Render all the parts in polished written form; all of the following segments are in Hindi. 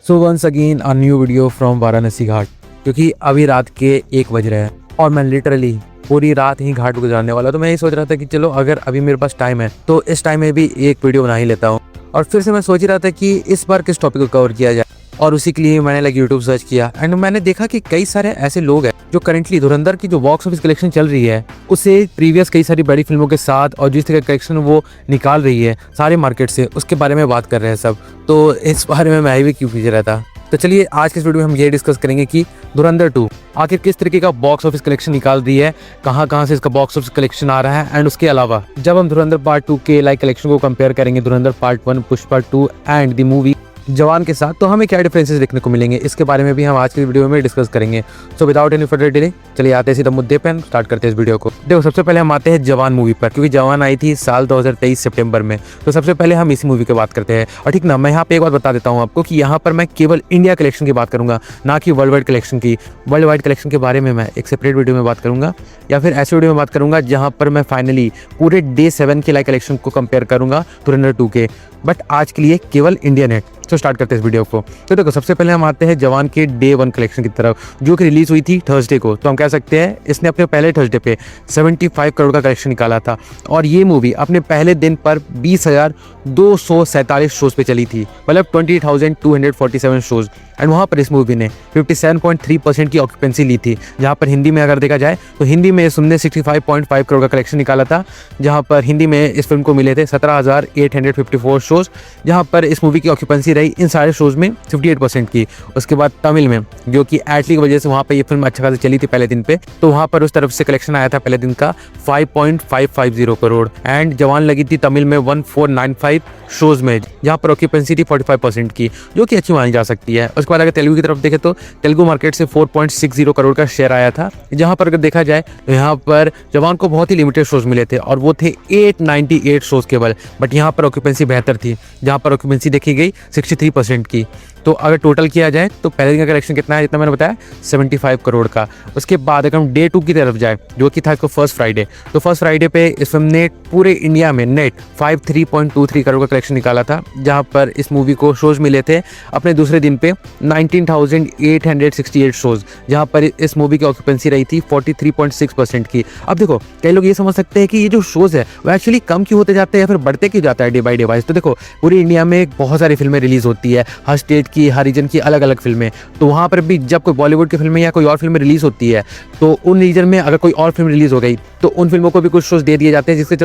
So once again a new video from Varanasi ghat, क्योंकि अभी रात के 1 बज रहे हैं और मैं लिटरली पूरी रात ही घाट गुजारने वाला। तो मैं यही सोच रहा था कि चलो अगर अभी मेरे पास टाइम है तो इस टाइम में भी एक वीडियो बना ही लेता हूँ। और फिर से मैं सोच ही रहा था कि इस बार किस टॉपिक को कवर किया जाए, और उसी के लिए मैंने यूट्यूब सर्च किया एंड मैंने देखा कि कई सारे ऐसे लोग हैं जो करंटली धुरंधर की जो बॉक्स ऑफिस कलेक्शन चल रही है उसे प्रीवियस कई सारी बड़ी फिल्मों के साथ और जिस तरह का कलेक्शन वो निकाल रही है सारे मार्केट से, उसके बारे में बात कर रहे हैं सब। तो इस बारे में मैं भी क्यों पीछे रहता। तो चलिए आज के इस वीडियो में हम ये डिस्कस करेंगे कि धुरंधर 2 आखिर किस तरीके का बॉक्स ऑफिस कलेक्शन निकाल रही है, कहाँ से इसका बॉक्स ऑफिस कलेक्शन आ रहा है। एंड उसके अलावा जब हम धुरंधर पार्ट 2 के कलेक्शन को कंपेयर करेंगे धुरंधर part 1, Pushpa 2 and the movie जवान के साथ, तो हमें क्या डिफरेंसेस देखने को मिलेंगे, इसके बारे में भी हम आज की वीडियो में डिस्कस करेंगे। So without any further delay चलिए आते हैं सीधा मुद्दे पे, स्टार्ट करते हैं इस वीडियो को। देखो सबसे पहले हम आते हैं जवान मूवी पर, क्योंकि जवान आई थी साल 2023 सितंबर में। तो सबसे पहले हम इसी मूवी की बात करते हैं। और ठीक ना, मैं यहाँ पे एक बात बता देता हूँ आपको कि यहाँ पर मैं केवल इंडिया कलेक्शन की बात करूंगा, ना कि वर्ल्ड वाइड कलेक्शन की। वर्ल्ड वाइड कलेक्शन के बारे में मैं एक सेपरेट वीडियो में बात करूंगा, या फिर ऐसे वीडियो में बात करूंगा जहाँ पर मैं फाइनली पूरे डे 7 के कलेक्शन को कंपेयर करूंगा धुरंधर 2 के। बट आज के लिए केवल इंडियन है। तो स्टार्ट करते हैं इस वीडियो को। तो देखो सबसे पहले हम आते हैं जवान के डे 1 कलेक्शन की तरफ, जो कि रिलीज हुई थी थर्सडे को। तो हम कह सकते हैं इसने अपने पहले थर्सडे पे 75 करोड़ का कलेक्शन निकाला था। और ये मूवी अपने पहले दिन पर 20,247 शोज पे चली थी, मतलब 20,247 शोज। एंड वहाँ पर इस मूवी ने 57.3% की ऑक्यूपेंसी ली थी। जहाँ पर हिंदी में अगर देखा जाए तो हिंदी में इसने 65.5 करोड़ का कलेक्शन निकाला था, जहाँ पर हिंदी में इस फिल्म को मिले थे 17,854 शोज, जहाँ पर इस मूवी की ऑक्यूपेंसी रही इन सारे शोज में 58% की। उसके बाद तमिल में, जो कि एटली की वजह से वहाँ पर ये फिल्म अच्छा खासा चली थी पहले दिन पे, तो वहाँ पर उस तरफ से कलेक्शन आया था पहले दिन का 5.550 करोड़। एंड जवान लगी थी तमिल में 1495 शोज में, जहाँ पर ऑक्यूपेंसी थी 45% की, जो कि अच्छी मानी जा सकती है। उसके बाद अगर तेलुगु की तरफ देखें तो तेलुगु मार्केट से 4.60 करोड़ का शेयर आया था, जहां पर अगर देखा जाए तो यहाँ पर जवान को बहुत ही लिमिटेड शोज मिले थे और वो थे 898 शोज केवल। बट यहाँ पर ऑक्यूपेंसी बेहतर थी, जहाँ पर ऑक्यूपेंसी देखी गई 63% की। तो अगर टोटल किया जाए तो पहले दिन का कलेक्शन कितना है, जितना मैंने बताया 75 करोड़ का। उसके बाद अगर हम डे 2 की तरफ जाए, जो कि था इसको फर्स्ट फ्राइडे, तो फर्स्ट फ्राइडे पे इस फिल्म ने पूरे इंडिया में नेट 53.23 करोड़ का कलेक्शन निकाला था, जहां पर इस मूवी को शोज मिले थे अपने दूसरे दिन पे 19,868 शोज, जहां पर इस मूवी की ऑक्यूपेंसी रही थी 43.6% की। अब देखो कई लोग ये समझ सकते हैं कि ये जो शोज है वो एक्चुअली कम क्यों होते जाते हैं या फिर बढ़ते क्यों जाता है डे बाई डे वाइज। तो देखो पूरी इंडिया में बहुत सारी फिल्में रिलीज होती है, हर स्टेट की हर रीजन की अलग अलग फिल्में। तो वहाँ पर भी जब कोई बॉलीवुड की फिल्में या कोई और फिल्म रिलीज होती है तो उन रीजन में अगर कोई और फिल्म रिलीज हो गई तो उन फिल्मों को भी कुछ शोज दे दिए जाते हैं, जिसके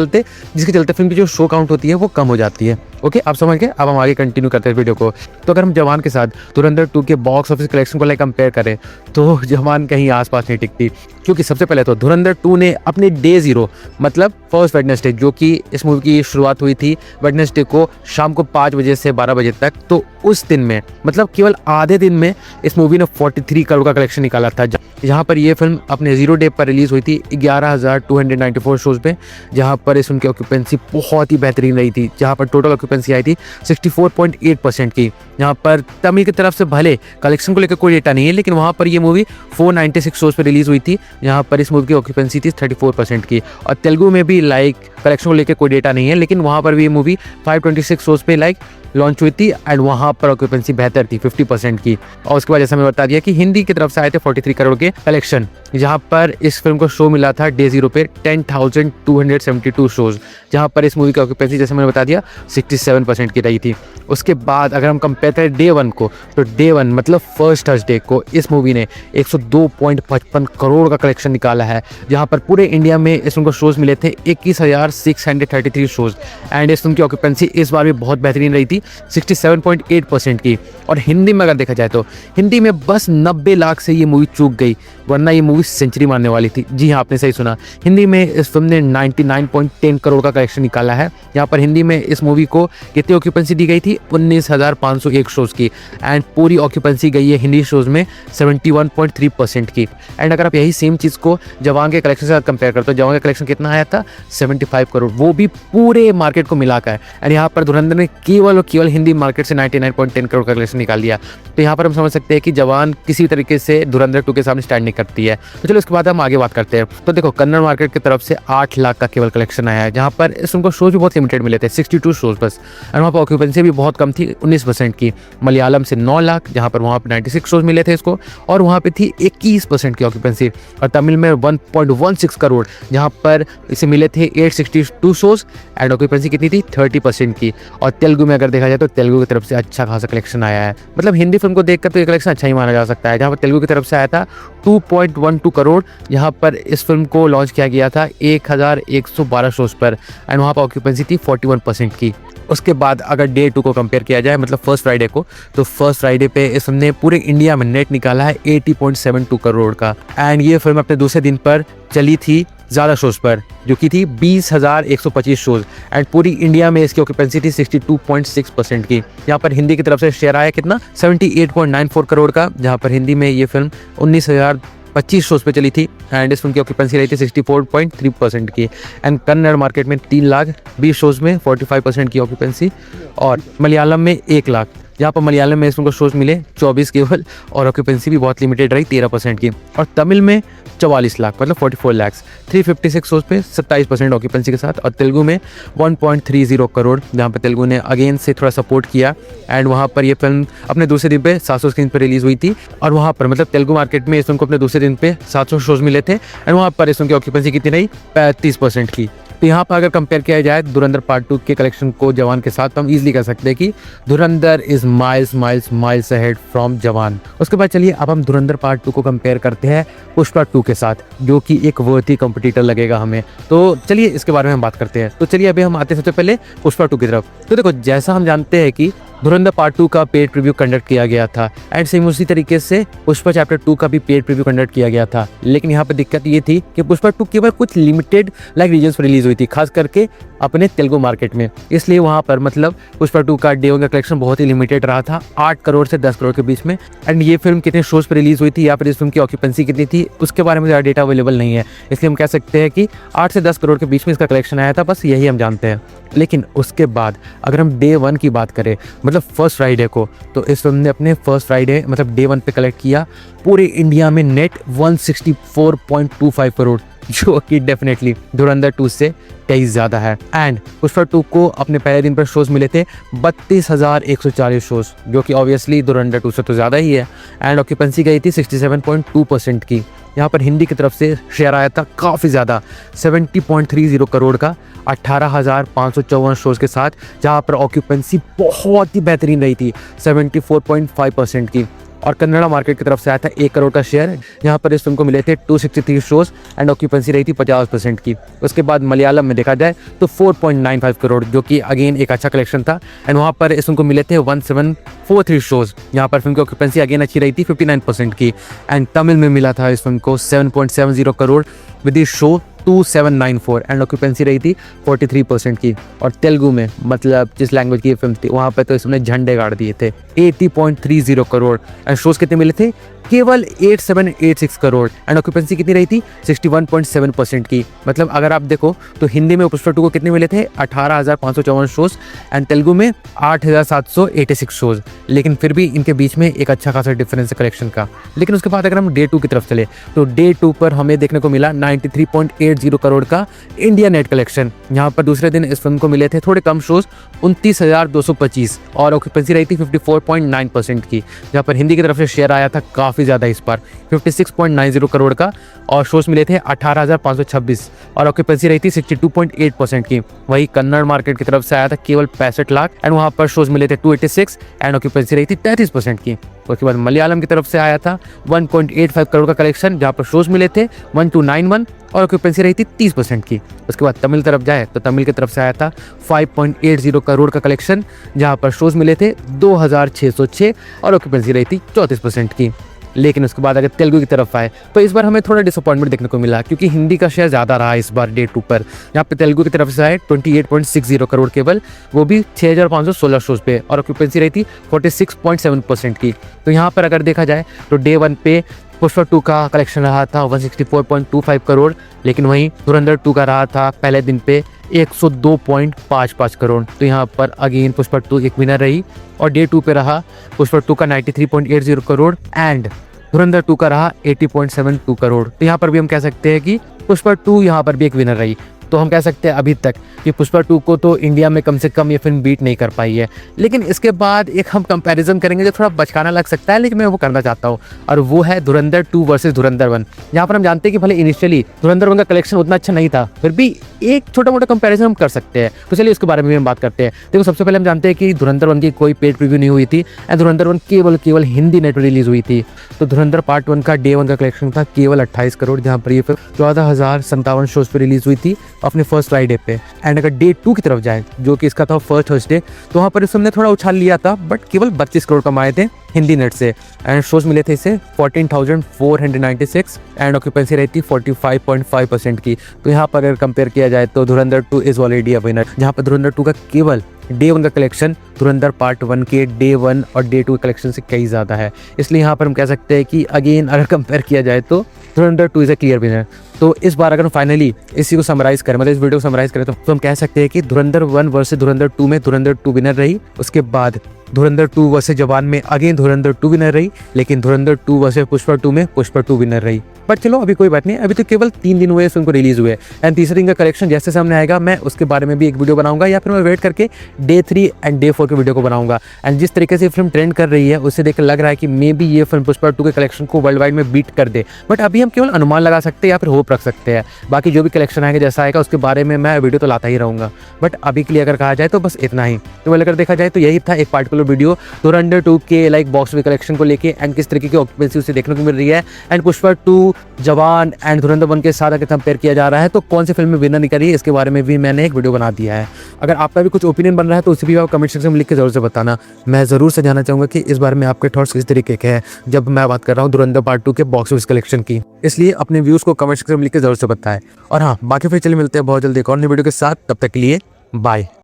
चलते फिल्म की जो शो काउंट होती है वो कम हो जाती है। ओके, आप समझ गए। अब हम आगे कंटिन्यू करते हैं वीडियो को। तो अगर हम जवान के साथ धुरंधर 2 के बॉक्स ऑफिस कलेक्शन को कंपेयर करें तो जवान कहीं आसपास नहीं टिकती, क्योंकि सबसे पहले तो धुरंधर 2 ने अपने डे 0 मतलब फर्स्ट वेडनेसडे, जो कि इस मूवी की शुरुआत हुई थी वेडनेसडे को शाम को 5 बजे से 12 बजे तक, तो उस दिन में मतलब केवल आधे दिन में इस मूवी ने 43 करोड़ का कलेक्शन निकाला था। जहाँ पर ये फिल्म अपने 0 डे पर रिलीज हुई थी 11,294 शोज पे, जहाँ पर इस फिल्म की ऑक्यूपेंसी बहुत ही बेहतरीन रही थी, जहाँ पर टोटल ऑक्यूपेंसी आई थी 64.8% की। जहाँ पर तमिल की तरफ से भले कलेक्शन को लेकर कोई डेटा नहीं है, लेकिन वहाँ पर ये मूवी 496 शोज पे रिलीज हुई थी, जहाँ पर इस मूवी की ऑक्यूपेंसी थी 34% की। और तेलुगु में भी कलेक्शन को लेकर कोई डेटा नहीं है, लेकिन वहाँ पर भी ये मूवी 526 शोज पे लॉन्च हुई थी एंड वहाँ पर ऑक्यूपेंसी बेहतर थी 50% की। और उसके बाद जैसा मैंने बता दिया कि हिंदी की तरफ से आए थे 43 करोड़ के कलेक्शन, जहाँ पर इस फिल्म को शो मिला था डे 0 पे 10,272 शोज, जहाँ पर इस मूवी की ऑक्यूपेंसी जैसे मैंने बता दिया 67% की रही थी। उसके बाद अगर हम कंपेयर करें डे 1 को, तो डे 1 मतलब फर्स्ट थर्सडे को इस मूवी ने 102.55 करोड़ का कलेक्शन निकाला है, जहाँ पर पूरे इंडिया में इस फिल्म को शोज मिले थे 21,633 शोज। एंड इस फिल्म की ऑक्यूपेंसी इस बार भी बहुत बेहतरीन रही थी 67.8% की। और हिंदी में अगर देखा जाए तो हिंदी में बस 90 लाख से ये मूवी चूक गई, वरना ये मूवी सेंचुरी मारने वाली थी। जी हाँ, आपने सही सुना, हिंदी में इस फिल्म ने 99.10 करोड़ का कलेक्शन निकाला है। यहाँ पर हिंदी में इस मूवी को कितनी ऑक्यूपेंसी दी गई थी 19,501 शोज की, एंड पूरी ऑक्यूपेंसी गई है हिंदी शोज में 71.3% की। एंड अगर आप यही सेम चीज़ को जवान के कलेक्शन के साथ कंपेयर करते हो, जवान का कलेक्शन कितना आया था 75 करोड़, वो भी पूरे मार्केट को मिलाकर। एंड यहाँ पर धुरंधर ने केवल हिंदी मार्केट से 99.10 करोड़ का कलेक्शन कलेक्शन निकाल लिया। तो यहाँ पर हम समझ सकते हैं कि जवान किसी तरीके से धुरंधर 2 के सामने स्टैंड नहीं करती है। तो चलो इसके बाद हम आगे बात करते हैं। तो देखो कन्नड़ मार्केट की तरफ से 8 लाख का केवल कलेक्शन आया है, जहाँ पर इस फिल्म को शोज भी बहुत लिमिटेड मिले थे, 62 शोज बस, और वहाँ पर ऑक्यूपेंसी भी बहुत कम थी, 19% की। मलयालम से 9 लाख, जहाँ पर वहाँ पर 96 शोज मिले थे इसको, और वहाँ पे थी 21% की ऑक्यूपेंसी। और तमिल में 1.16 करोड़, जहाँ पर इसे मिले थे 862 शोज एंड ऑक्यूपेंसी कितनी थी, 30% की। और तेलुगु में अगर देखा जाए तो तेलुगु की तरफ से अच्छा खासा कलेक्शन आया है। मतलब हिंदी फिल्म को देखकर तो ये कलेक्शन अच्छा ही माना जा सकता है। जहाँ पर तेलुगु की तरफ से आया था 2.12 करोड़, यहाँ पर इस फिल्म को लॉन्च किया गया था 1112 शोज पर, एंड वहाँ पर ऑक्यूपेंसी थी 41% की। उसके बाद अगर डे 2 को कंपेयर किया जाए, मतलब फर्स्ट फ्राइडे को, तो फर्स्ट फ्राइडे पे इस फिल्म ने पूरे इंडिया में नेट निकाला है 80.72 करोड़ का। एंड ये फिल्म अपने दूसरे दिन पर चली थी ज़्यादा शोज पर, जो कि थी 20,125 शोज, एंड पूरी इंडिया में इसकी ऑक्यूपेंसी थी 62.6% की। यहाँ पर हिंदी की तरफ से शेयर आया कितना, 78.94 करोड़ का, जहाँ पर हिंदी में ये फिल्म 19,025 शोज पे चली थी, एंड इस फिल्म की ऑक्यूपेंसी रही थी 64.3% की। एंड कन्नड़ मार्केट में 3,20,000 शोज में 45% की ऑक्यूपेंसी, और मलयालम में 1 लाख, जहाँ पर मलयालम में इस फिल्म को शोज मिले 24 केवल, और ऑक्यूपेंसी भी बहुत लिमिटेड रही 13% की। और तमिल में 44 लाख, मतलब 44 लाख, 356 शोज पे 27% ऑक्यूपेंसी के साथ। और तेलुगु में 1.30 करोड़, जहाँ पर तेलुगु ने अगेन से थोड़ा सपोर्ट किया, एंड वहाँ पर ये फिल्म अपने दूसरे दिन पे 700 स्क्रीन पर रिलीज हुई थी, और वहाँ पर मतलब तेलुगु मार्केट में इस फिल्म को अपने दूसरे दिन पे 700 शोज मिले थे, एंड वहाँ पर इस फिल्म की ऑक्यूपेंसी कितनी रही, 35% की। तो यहाँ पर अगर कंपेयर किया जाए धुरंधर पार्ट 2 के कलेक्शन को जवान के साथ, तो हम इजीली कह सकते हैं कि धुरंधर इज माइल्स अहेड फ्रॉम जवान। उसके बाद चलिए अब हम धुरंधर पार्ट 2 को कंपेयर करते हैं पुष्पा 2 के साथ, जो कि एक वर्थी कंपटीटर लगेगा हमें। तो चलिए इसके बारे में हम बात करते हैं। तो चलिए अभी हम आते हैं सबसे पहले पुष्पा 2 की तरफ। तो देखो जैसा हम जानते हैं कि धुरंधर पार्ट 2 का पेड प्रीव्यू कंडक्ट किया गया था, एंड सेम उसी तरीके से पुष्पा चैप्टर 2 का भी पेड प्रीव्यू कंडक्ट किया गया था। लेकिन यहाँ पर दिक्कत ये थी कि पुष्पा 2 केवल कुछ लिमिटेड रीजन्स पर रिलीज हुई थी, खास करके अपने तेलुगु मार्केट में, इसलिए वहाँ पर मतलब पुष्पा 2 का डे 1 का कलेक्शन बहुत ही लिमिटेड रहा था, 8 करोड़ से 10 करोड़ के बीच में। एंड ये फिल्म कितने शोज पर रिलीज हुई थी या फिर इस फिल्म की ऑक्यूपेंसी कितनी थी, उसके बारे में ज़्यादा डेटा अवेलेबल नहीं है, इसलिए हम कह सकते हैं कि 8 से 10 करोड़ के बीच में इसका कलेक्शन आया था, बस यही हम जानते हैं। लेकिन उसके बाद अगर हम डे 1 की बात करें, मतलब फर्स्ट फ्राइडे को, तो इस फिल्म ने अपने फर्स्ट फ्राइडे मतलब डे 1 पे कलेक्ट किया पूरे इंडिया में नेट 164.25 करोड़, जो कि डेफिनेटली धुरंधर 2 से कई ज़्यादा है। एंड पुष्पा 2 को अपने पहले दिन पर शोज मिले थे 32,140 शोज, जो कि ऑब्वियसली धुरंधर 2 से तो ज़्यादा ही है। एंड ऑक्यूपेंसी गई थी 67.2% की। यहाँ पर हिंदी की तरफ से शेयर आया था काफ़ी ज़्यादा, 70.30 करोड़ का, 18,554 शोज़ के साथ, जहाँ पर ऑक्यूपेंसी बहुत ही बेहतरीन रही थी, 74.5% की। और कन्नड़ा मार्केट की तरफ से आया था 1 करोड़ का शेयर, जहाँ पर इस फिल्म को मिले थे 263 शोज़, एंड ऑक्यूपेंसी रही थी 50% की। उसके बाद मलयालम में देखा जाए तो 4.95 करोड़, जो कि अगेन एक अच्छा कलेक्शन था, एंड वहाँ पर इस फिल्म को मिले थे 1743 शोज़, यहाँ पर फिल्म की ऑक्यूपेंसी अगेन अच्छी रही थी 59% की। एंड तमिल में मिला था इस फिल्म को 7.70 crore with the show 2794, and occupancy रही थी 43% की। और तेलुगु में मतलब जिस लैंग्वेज की ये फिल्म थी, वहाँ पे तो इसने झंडे गाड़ दिए थे, 80.30 करोड़, एंड शोज़ कितने मिले थे, केवल 8786 करोड़, एंड ऑक्यूपेंसी कितनी रही थी, 61.7% की। मतलब अगर आप देखो तो हिंदी में पुष्पा 2 को कितने मिले थे, 18,554 शोज़, एंड तेलुगु में 8,786 शोज़, लेकिन फिर भी इनके बीच में एक अच्छा खासा डिफरेंस है कलेक्शन का। लेकिन उसके बाद अगर हम डे 2 की तरफ चले, तो डे 2 पर हमें देखने को मिला 93.80 करोड़ का इंडिया नेट कलेक्शन। यहाँ पर दूसरे दिन इस फिल्म को मिले थे थोड़े कम शोज़, 29,225, और ऑक्यूपेंसी रही थी 54.9% की। जहाँ पर हिंदी की तरफ से शेयर आया था काफ़ी ज़्यादा इस बार, 56.90 करोड़ का, और शोज़ मिले थे 18,526, और ऑक्यूपेंसी रही थी 62.8% की। वही कन्नड़ मार्केट की तरफ से आया था केवल 65 लाख, एंड वहाँ पर शोज़ मिले थे 286, एंड ऑक्यूपेंसी रही थी 33% की। उसके बाद मलयालम की तरफ से आया था 1.85 करोड़ का कलेक्शन, जहाँ पर शोज़ मिले थे 1291, और ऑक्यूपेंसी रही थी 30% की। उसके बाद तमिल तरफ जाए तो तमिल की तरफ से आया था 5.80 करोड़ का कलेक्शन, जहाँ पर शोज़ मिले थे 2606, और ऑक्यूपेंसी रही थी 34% की। लेकिन उसके बाद अगर तेलुगु की तरफ आए तो इस बार हमें थोड़ा डिसअपॉइंटमेंट देखने को मिला, क्योंकि हिंदी का शेयर ज़्यादा रहा इस बार डे 2 पर। यहाँ पे तेलुगु की तरफ से आए 28.60 करोड़ केवल, वो भी 6,516 शोज़ पे, और ऑक्यूपेंसी रही थी 46.7% की। तो यहाँ पर अगर देखा जाए तो डे 1 पे पुष्पा 2 का कलेक्शन रहा था 164.25 करोड़, लेकिन वहीं धुरंधर 2 का रहा था पहले दिन पे 102.55 करोड़। तो यहाँ पर अगेन पुष्पा 2 एक विनर रही और डे 2 पे रहा पुष्पा 2 का 93.80 करोड़ एंड धुरंधर 2 का रहा 80.72 करोड़। तो यहाँ पर भी हम कह सकते हैं कि पुष्पा 2 यहाँ पर भी एक विनर रही। तो हम कह सकते हैं अभी तक कि पुष्पा 2 को तो इंडिया में कम से कम ये फिल्म बीट नहीं कर पाई है। लेकिन इसके बाद एक हम कंपैरिजन करेंगे जो थोड़ा बचकाना लग सकता है, लेकिन मैं वो करना चाहता हूँ, और वो है धुरंधर 2 वर्सेस धुरंधर 1। यहाँ पर हम जानते हैं कि भले इनिशियली धुरंधर 1 का कलेक्शन उतना अच्छा नहीं था, फिर भी एक छोटा मोटा कंपैरिजन हम कर सकते हैं। तो चलिए उसके बारे में भी हम बात करते हैं। देखो, सबसे पहले हम जानते हैं कि धुरंधर 1 की कोई पेड प्रीव्यू नहीं हुई थी एंड धुरंधर 1 केवल हिंदी नेट रिलीज हुई थी। तो धुरंधर पार्ट 1 का डे 1 का कलेक्शन था केवल 28 करोड़, जहाँ पर ये फिल्म 14,057 शोज पर रिलीज हुई थी अपने फर्स्ट फ्राइडे पे। एंड अगर डे 2 की तरफ जाए जो कि इसका था फर्स्ट थर्सडे, तो वहाँ पर इस फिल्म ने थोड़ा उछाल लिया था, बट केवल 32 करोड़ कमाए थे हिंदी नेट से एंड शोज मिले थे इसे 14,496 एंड ऑक्यूपेंसी रहती 45.5% की। तो यहाँ पर अगर कंपेयर किया जाए तो धुरंधर 2 इज ऑलरेडी अ विनर, जहाँ पर धुरंधर 2 का केवल डे 1 का कलेक्शन धुरंधर पार्ट 1 के डे 1 और डे 2 के कलेक्शन से कई ज़्यादा है। इसलिए यहाँ पर हम कह सकते हैं कि अगेन अगर कंपेयर किया जाए तो धुरंधर 2 इज़ अ क्लियर विनर। तो इस बार अगर हम फाइनली इसी को समराइज करें, मतलब इस वीडियो को समराइज करें, तो हम कह सकते हैं कि धुरंधर 1 वर्सेस धुरंधर 2 में धुरंधर 2 विनर रही। उसके बाद धुरंधर 2 वर्सेस जवान में अगेन धुरंधर 2 विनर रही, लेकिन धुरंधर 2 वर्सेस पुष्पा 2 में पुष्पा 2 विनर रही। बट चलो अभी कोई बात नहीं, अभी तो केवल 3 दिन हुए इस फिल्म को रिलीज हुए एंड तीसरे दिन का कलेक्शन जैसे सामने आएगा मैं उसके बारे में भी एक वीडियो बनाऊंगा, या फिर मैं वेट करके डे 3 एंड डे 4 के वीडियो को बनाऊंगा। एंड जिस तरीके से फिल्म ट्रेंड कर रही है उससे देख लग रहा है कि मे बी ये फिल्म पुष्पा 2 के कलेक्शन को वर्ल्ड वाइड में बीट कर दे। बट अभी हम केवल अनुमान लगा सकते हैं या फिर होप रख सकते हैं। बाकी जो भी कलेक्शन आएगा जैसा आएगा उसके बारे में मैं वीडियो तो लाता ही रहूँगा। बट अभी के लिए अगर कहा जाए तो बस इतना ही। तो अगर देखा जाए तो यही था एक पार्टिकुलर वीडियो धुरंधर 2 के लाइक बॉक्स ऑफिस कलेक्शन को लेके एंड किस तरीके की ऑक्यूपेंसी उसे देखने को मिल रही है एंड पुष्पा 2 जवान एंड धुरंधर 1 के साथ अगर कंपेयर किया जा रहा है तो कौन सी फिल्म में विनर निकली, इसके बारे में भी मैंने एक वीडियो बना दिया है। अगर आपका भी कुछ ओपिनियन बन रहा है तो उसे भी आप कमेंट सेक्शन में लिख के जरूर से बताना। मैं ज़रूर से जानना चाहूँगा कि इस बारे में आपके थॉट्स किस तरीके के हैं जब मैं बात कर रहा हूँ धुरंधर पार्ट 2 के बॉक्स ऑफिस कलेक्शन की। इसलिए अपने व्यूज़ को कमेंट सेक्शन में लिख के जरूर से बताएं। और हाँ, बाकी फिर चलिए मिलते हैं बहुत जल्दी एक और नई वीडियो के साथ। तब तक के लिए बाय।